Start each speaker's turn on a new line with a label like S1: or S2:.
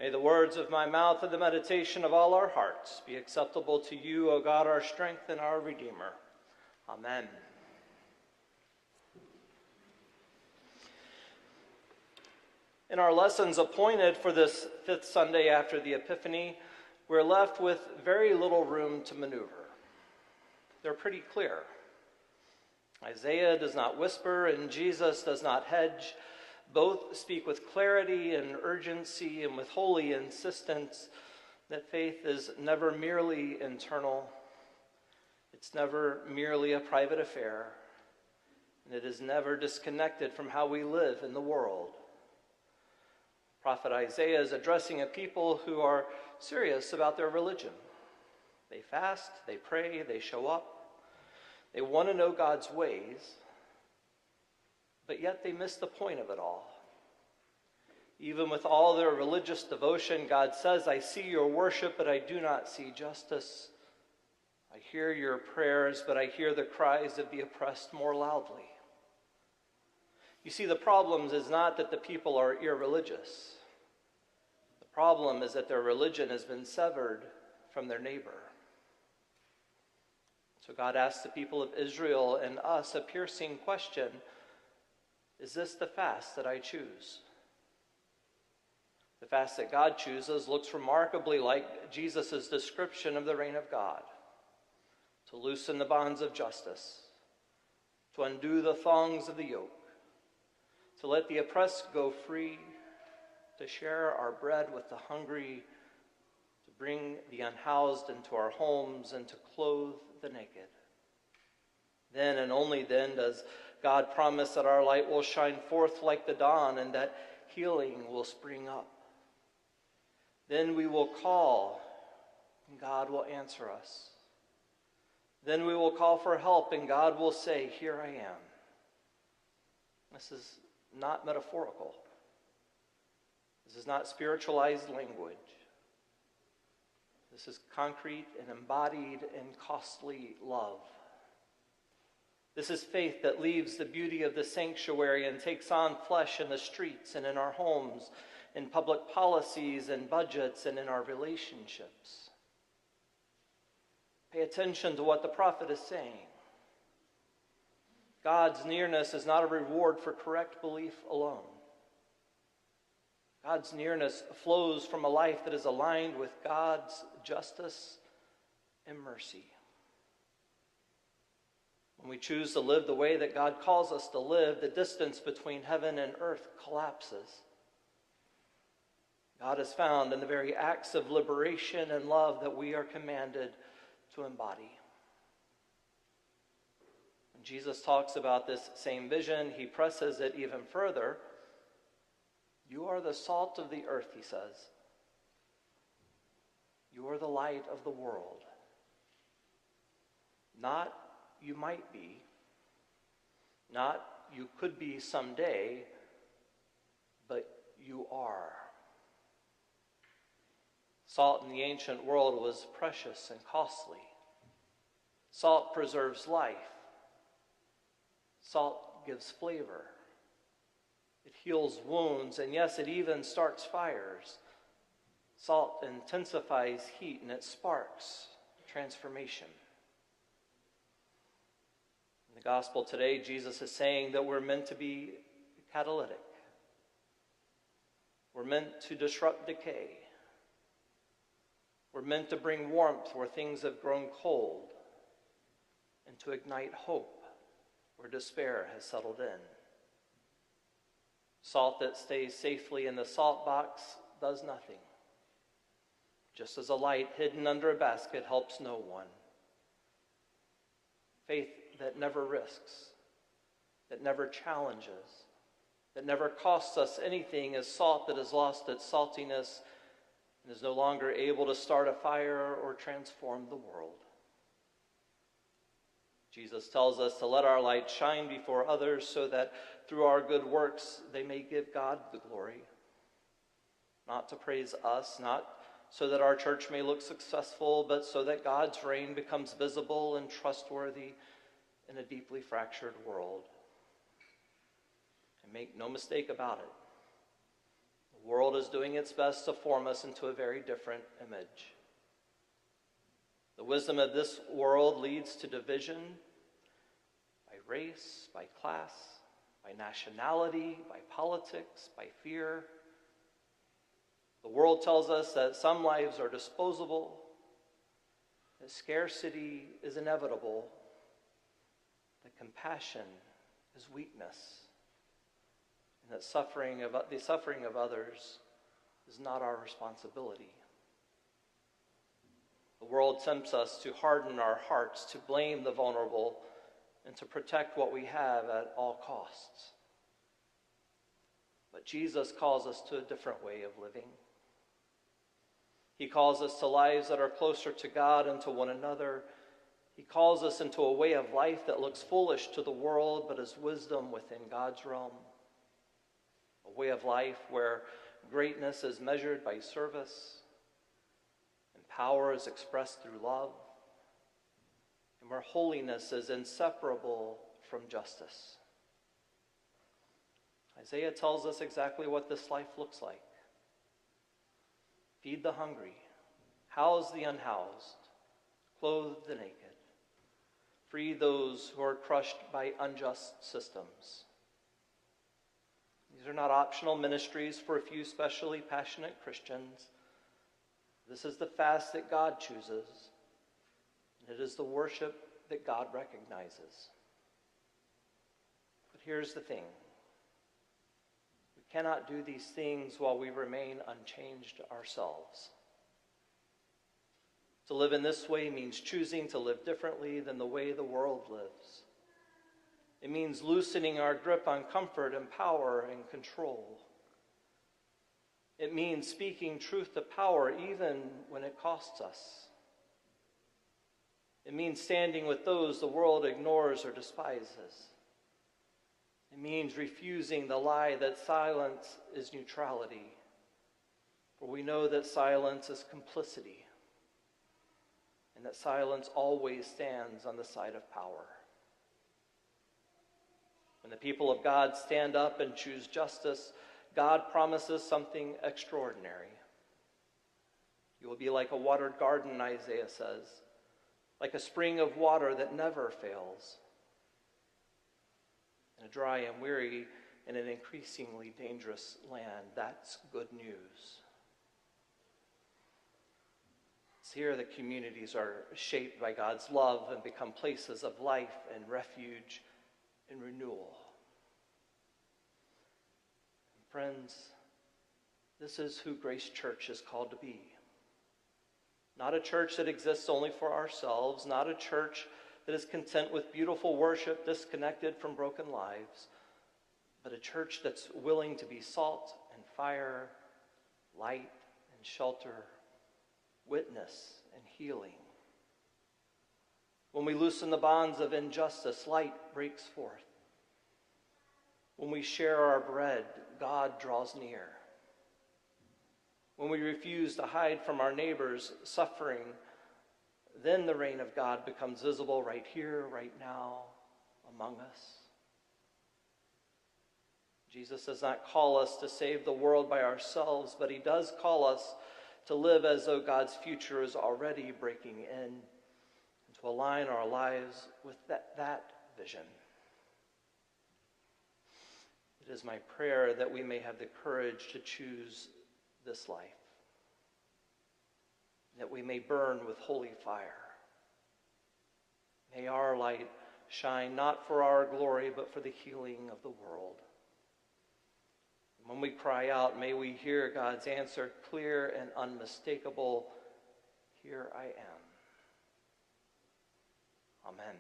S1: May the words of my mouth and the meditation of all our hearts be acceptable to you, O God, our strength and our Redeemer. Amen. In our lessons appointed for this fifth Sunday after the Epiphany, we're left with very little room to maneuver. They're pretty clear. Isaiah does not whisper and Jesus does not hedge. Both speak with clarity and urgency and with holy insistence that faith is never merely internal. It's never merely a private affair. And it is never disconnected from how we live in the world. Prophet Isaiah is addressing a people who are serious about their religion. They fast, they pray, they show up. They want to know God's ways, but yet they miss the point of it all. Even with all their religious devotion, God says, I see your worship, but I do not see justice. I hear your prayers, but I hear the cries of the oppressed more loudly. You see, the problem is not that the people are irreligious. The problem is that their religion has been severed from their neighbor. So God asks the people of Israel and us a piercing question. Is this the fast that I choose? The fast that God chooses looks remarkably like Jesus' description of the reign of God. To loosen the bonds of justice, to undo the thongs of the yoke, to let the oppressed go free, to share our bread with the hungry, to bring the unhoused into our homes, and to clothe the naked. Then and only then does God promise that our light will shine forth like the dawn and that healing will spring up. Then we will call, and God will answer us. Then we will call for help, and God will say, here I am. This is not metaphorical. This is not spiritualized language. This is concrete and embodied and costly love. This is faith that leaves the beauty of the sanctuary and takes on flesh in the streets and in our homes, in public policies and budgets and in our relationships. Pay attention to what the prophet is saying. God's nearness is not a reward for correct belief alone. God's nearness flows from a life that is aligned with God's justice and mercy. When we choose to live the way that God calls us to live, the distance between heaven and earth collapses. God is found in the very acts of liberation and love that we are commanded to embody. When Jesus talks about this same vision, he presses it even further. You are the salt of the earth, he says. You are the light of the world. Not you might be, not you could be someday, but you are. Salt in the ancient world was precious and costly. Salt preserves life. Salt gives flavor. It heals wounds, and yes, it even starts fires. Salt intensifies heat, and it sparks transformation. In the gospel today, Jesus is saying that we're meant to be catalytic. We're meant to disrupt decay. We're meant to bring warmth where things have grown cold, and to ignite hope where despair has settled in. Salt that stays safely in the salt box does nothing, just as a light hidden under a basket helps no one. Faith that never risks, that never challenges, that never costs us anything is salt that has lost its saltiness and is no longer able to start a fire or transform the world. Jesus tells us to let our light shine before others so that through our good works they may give God the glory. Not to praise us, not so that our church may look successful, but so that God's reign becomes visible and trustworthy in a deeply fractured world. And make no mistake about it, the The world is doing its best to form us into a very different image. The wisdom of this world leads to division by race, by class, by nationality, by politics, by fear. The world tells us that some lives are disposable, that scarcity is inevitable, that compassion is weakness, and that the suffering of others is not our responsibility. The world tempts us to harden our hearts, to blame the vulnerable, and to protect what we have at all costs. But Jesus calls us to a different way of living. He calls us to lives that are closer to God and to one another. He calls us into a way of life that looks foolish to the world, but is wisdom within God's realm. A way of life where greatness is measured by service, and power is expressed through love, and where holiness is inseparable from justice. Isaiah tells us exactly what this life looks like. Feed the hungry, house the unhoused, clothe the naked, free those who are crushed by unjust systems. These are not optional ministries for a few specially passionate Christians. This is the fast that God chooses, and it is the worship that God recognizes. But here's the thing. We cannot do these things while we remain unchanged ourselves. To live in this way means choosing to live differently than the way the world lives. It means loosening our grip on comfort and power and control. It means speaking truth to power even when it costs us. It means standing with those the world ignores or despises. It means refusing the lie that silence is neutrality, for we know that silence is complicity, and that silence always stands on the side of power. When the people of God stand up and choose justice, God promises something extraordinary. You will be like a watered garden, Isaiah says, like a spring of water that never fails. In a dry and weary and an increasingly dangerous land, that's good news. It's here that communities are shaped by God's love and become places of life and refuge and renewal. And friends, this is who Grace Church is called to be. Not a church that exists only for ourselves, not a church that is content with beautiful worship disconnected from broken lives, but a church that's willing to be salt and fire, light and shelter, witness and healing. When we loosen the bonds of injustice, light breaks forth. When we share our bread, God draws near. When we refuse to hide from our neighbors' suffering, then the reign of God becomes visible right here, right now, among us. Jesus does not call us to save the world by ourselves, but he does call us to live as though God's future is already breaking in, and to align our lives with that vision. It is my prayer that we may have the courage to choose this life, that we may burn with holy fire. May our light shine not for our glory, but for the healing of the world. When we cry out, may we hear God's answer clear and unmistakable, "Here I am." Amen.